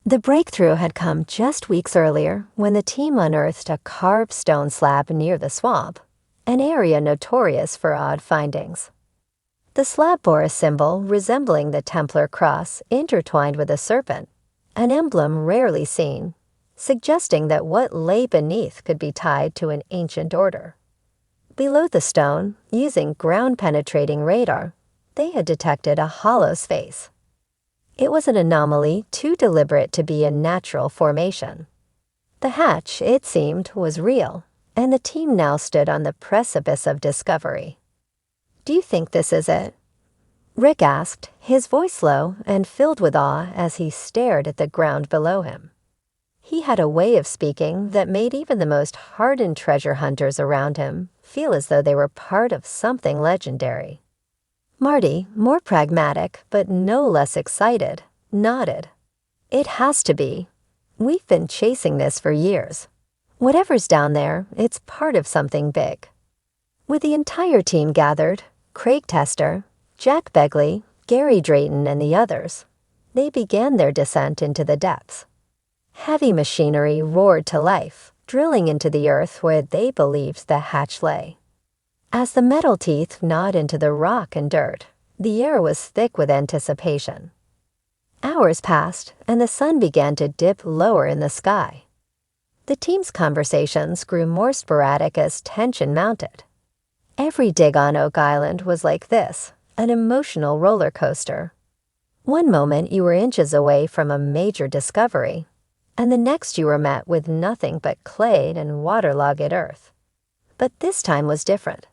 The breakthrough had come just weeks earlier when the team unearthed a carved stone slab near the swamp, an area notorious for odd findings. The slab bore a symbol resembling the Templar cross intertwined with a serpent, an emblem rarely seen, suggesting that what lay beneath could be tied to an ancient order. Below the stone, using ground-penetrating radar, they had detected a hollow space. It was an anomaly too deliberate to be a natural formation. The hatch, it seemed, was real, and the team now stood on the precipice of discovery. "Do you think this is it?" Rick asked, his voice low and filled with awe as he stared at the ground below him. He had a way of speaking that made even the most hardened treasure hunters around him feel as though they were part of something legendary. Marty, more pragmatic but no less excited, nodded. "It has to be. We've been chasing this for years. Whatever's down there, it's part of something big." With the entire team gathered, Craig Tester, Jack Begley, Gary Drayton, and the others, they began their descent into the depths. Heavy machinery roared to life, drilling into the earth where they believed the hatch lay. As the metal teeth gnawed into the rock and dirt, the air was thick with anticipation. Hours passed, and the sun began to dip lower in the sky. The team's conversations grew more sporadic as tension mounted. Every dig on Oak Island was like this, an emotional roller coaster. One moment you were inches away from a major discovery, and the next you were met with nothing but clay and waterlogged earth. But this time was different.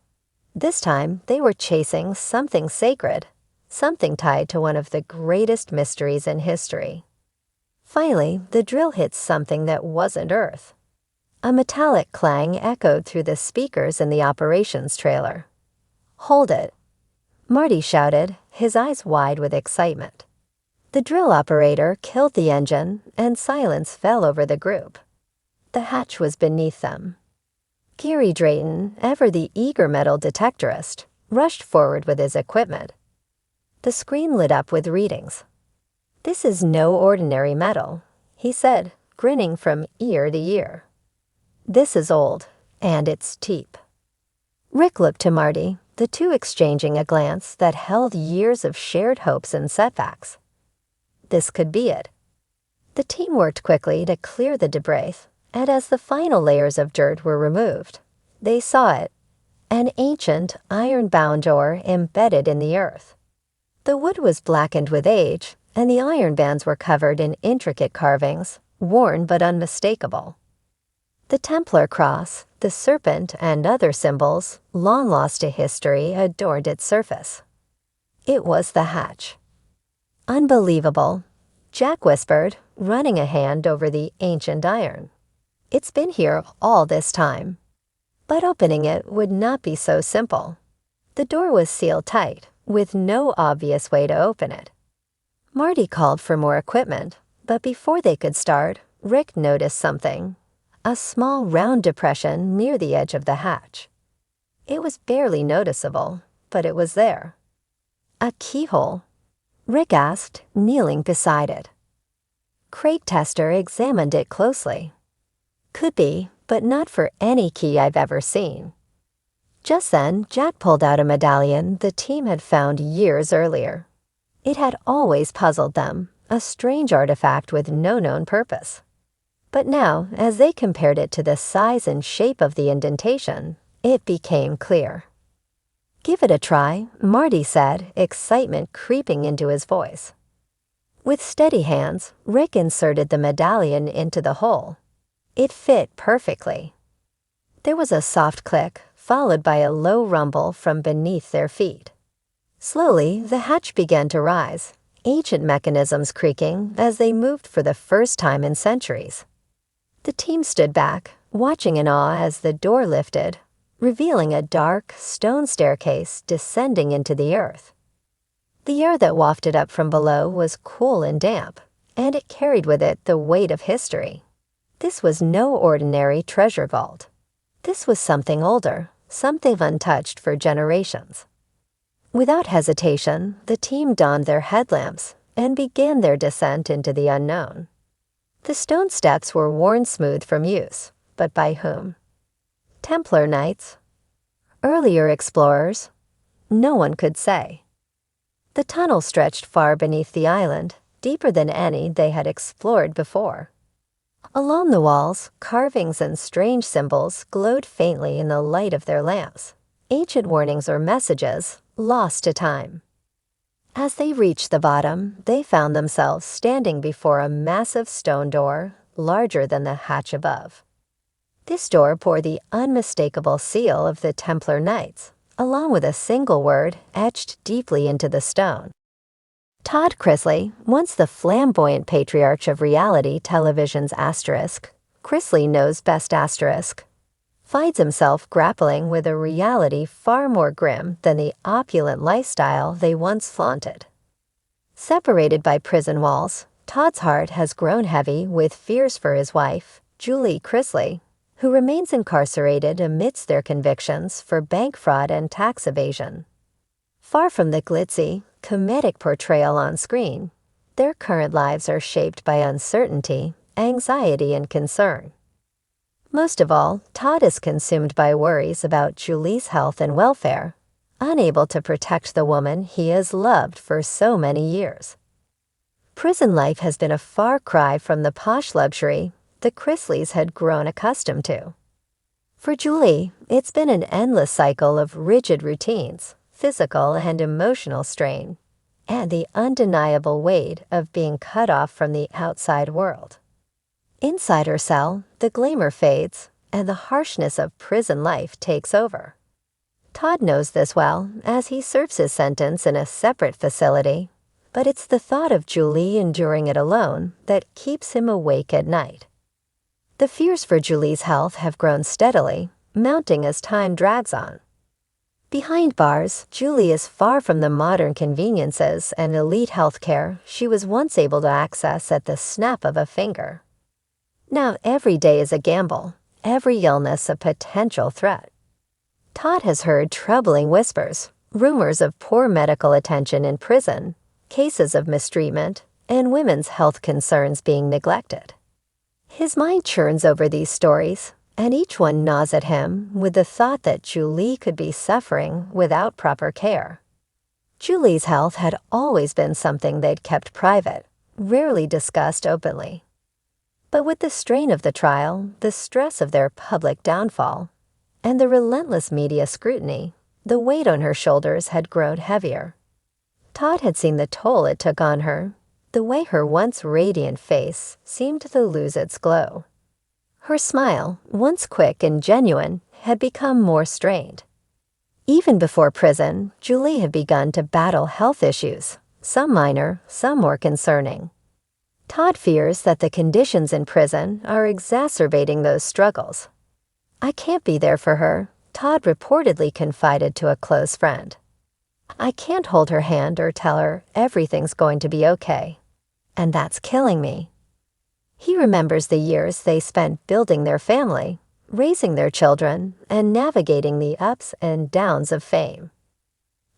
This time they were chasing something sacred, something tied to one of the greatest mysteries in history. Finally, the drill hit something that wasn't earth. A metallic clang echoed through the speakers in the operations trailer. "Hold it!" Marty shouted, his eyes wide with excitement. The drill operator killed the engine, and silence fell over the group. The hatch was beneath them. Gary Drayton, ever the eager metal detectorist, rushed forward with his equipment. The screen lit up with readings. "This is no ordinary metal," he said, grinning from ear to ear. "This is old, and it's cheap." Rick looked to Marty, the two exchanging a glance that held years of shared hopes and setbacks. This could be it. The team worked quickly to clear the debris, and as the final layers of dirt were removed, they saw it, an ancient iron-bound ore embedded in the earth. The wood was blackened with age, and the iron bands were covered in intricate carvings, worn but unmistakable. The Templar cross, the serpent, and other symbols, long lost to history, adorned its surface. It was the hatch. "Unbelievable," Jack whispered, running a hand over the ancient iron. "It's been here all this time." But opening it would not be so simple. The door was sealed tight, with no obvious way to open it. Marty called for more equipment, but before they could start, Rick noticed something. A small round depression near the edge of the hatch. It was barely noticeable, but it was there. "A keyhole?" Rick asked, kneeling beside it. Craig Tester examined it closely. "Could be, but not for any key I've ever seen." Just then, Jack pulled out a medallion the team had found years earlier. It had always puzzled them, a strange artifact with no known purpose. But now, as they compared it to the size and shape of the indentation, it became clear. "Give it a try," Marty said, excitement creeping into his voice. With steady hands, Rick inserted the medallion into the hole. It fit perfectly. There was a soft click, followed by a low rumble from beneath their feet. Slowly, the hatch began to rise, ancient mechanisms creaking as they moved for the first time in centuries. The team stood back, watching in awe as the door lifted, revealing a dark, stone staircase descending into the earth. The air that wafted up from below was cool and damp, and it carried with it the weight of history. This was no ordinary treasure vault. This was something older, something untouched for generations. Without hesitation, the team donned their headlamps and began their descent into the unknown. The stone steps were worn smooth from use, but by whom? Templar knights? Earlier explorers? No one could say. The tunnel stretched far beneath the island, deeper than any they had explored before. Along the walls, carvings and strange symbols glowed faintly in the light of their lamps, ancient warnings or messages lost to time. As they reached the bottom, they found themselves standing before a massive stone door, larger than the hatch above. This door bore the unmistakable seal of the Templar Knights, along with a single word etched deeply into the stone. Todd Chrisley, once the flamboyant patriarch of reality television's asterisk, Chrisley knows best asterisk, finds himself grappling with a reality far more grim than the opulent lifestyle they once flaunted. Separated by prison walls, Todd's heart has grown heavy with fears for his wife, Julie Chrisley, who remains incarcerated amidst their convictions for bank fraud and tax evasion. Far from the glitzy, comedic portrayal on screen, their current lives are shaped by uncertainty, anxiety, and concern. Most of all, Todd is consumed by worries about Julie's health and welfare, unable to protect the woman he has loved for so many years. Prison life has been a far cry from the posh luxury the Chrisleys had grown accustomed to. For Julie, it's been an endless cycle of rigid routines, physical and emotional strain, and the undeniable weight of being cut off from the outside world. Inside her cell, the glamour fades, and the harshness of prison life takes over. Todd knows this well, as he serves his sentence in a separate facility, but it's the thought of Julie enduring it alone that keeps him awake at night. The fears for Julie's health have grown steadily, mounting as time drags on. Behind bars, Julie is far from the modern conveniences and elite health care she was once able to access at the snap of a finger. Now every day is a gamble, every illness a potential threat. Todd has heard troubling whispers, rumors of poor medical attention in prison, cases of mistreatment, and women's health concerns being neglected. His mind churns over these stories, and each one gnaws at him with the thought that Julie could be suffering without proper care. Julie's health had always been something they'd kept private, rarely discussed openly. But with the strain of the trial, the stress of their public downfall, and the relentless media scrutiny, the weight on her shoulders had grown heavier. Todd had seen the toll it took on her, the way her once radiant face seemed to lose its glow. Her smile, once quick and genuine, had become more strained. Even before prison, Julie had begun to battle health issues, some minor, some more concerning. Todd fears that the conditions in prison are exacerbating those struggles. "I can't be there for her," Todd reportedly confided to a close friend. "I can't hold her hand or tell her everything's going to be okay. And that's killing me." He remembers the years they spent building their family, raising their children, and navigating the ups and downs of fame.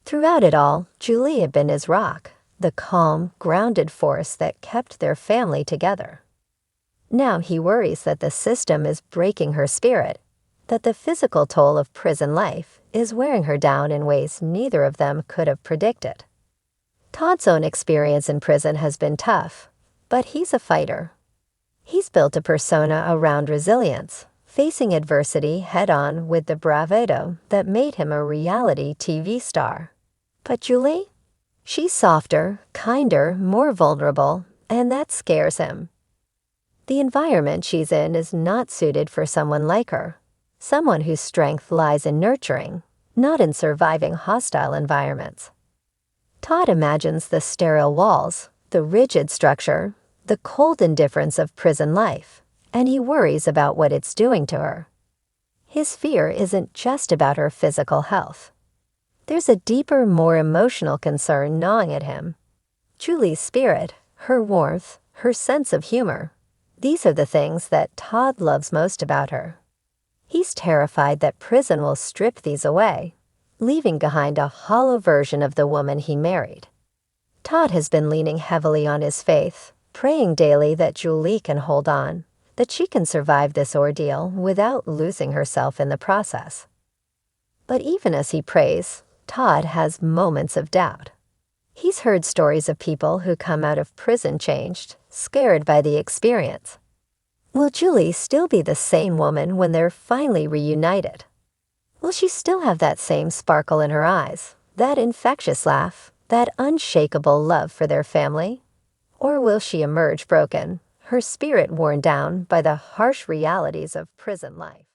Throughout it all, Julie had been his rock, the calm, grounded force that kept their family together. Now he worries that the system is breaking her spirit, that the physical toll of prison life is wearing her down in ways neither of them could have predicted. Todd's own experience in prison has been tough, but he's a fighter. He's built a persona around resilience, facing adversity head-on with the bravado that made him a reality TV star. But Julie? She's softer, kinder, more vulnerable, and that scares him. The environment she's in is not suited for someone like her, someone whose strength lies in nurturing, not in surviving hostile environments. Todd imagines the sterile walls, the rigid structure, the cold indifference of prison life, and he worries about what it's doing to her. His fear isn't just about her physical health. There's a deeper, more emotional concern gnawing at him. Julie's spirit, her warmth, her sense of humor, these are the things that Todd loves most about her. He's terrified that prison will strip these away, leaving behind a hollow version of the woman he married. Todd has been leaning heavily on his faith, praying daily that Julie can hold on, that she can survive this ordeal without losing herself in the process. But even as he prays, Todd has moments of doubt. He's heard stories of people who come out of prison changed, scared by the experience. Will Julie still be the same woman when they're finally reunited? Will she still have that same sparkle in her eyes, that infectious laugh, that unshakable love for their family? Or will she emerge broken, her spirit worn down by the harsh realities of prison life?